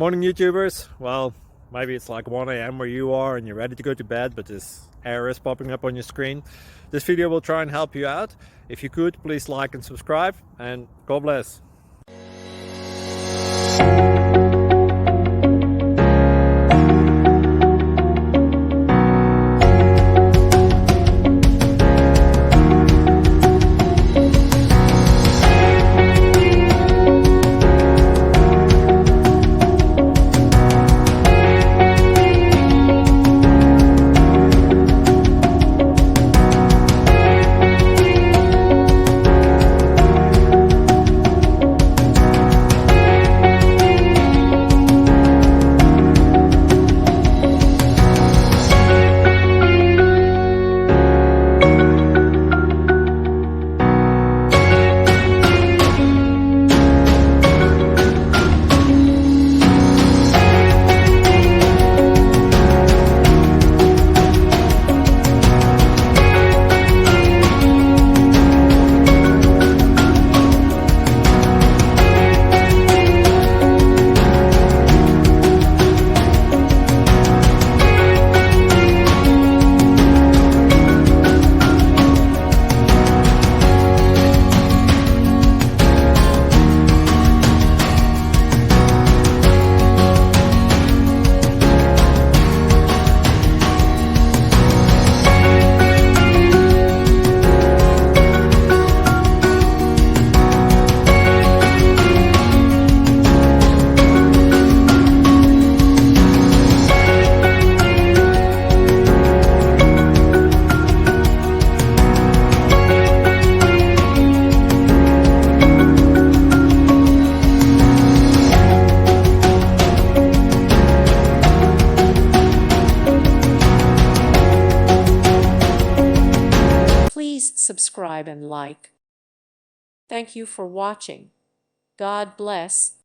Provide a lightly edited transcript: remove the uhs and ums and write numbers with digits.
Morning YouTubers. Well, maybe it's like 1 a.m. where you are and you're ready to go to bed, but this error is popping up on your screen. This video will try and help you out. If you could, please like and subscribe, and God bless. Please subscribe and like. Thank you for watching. God bless.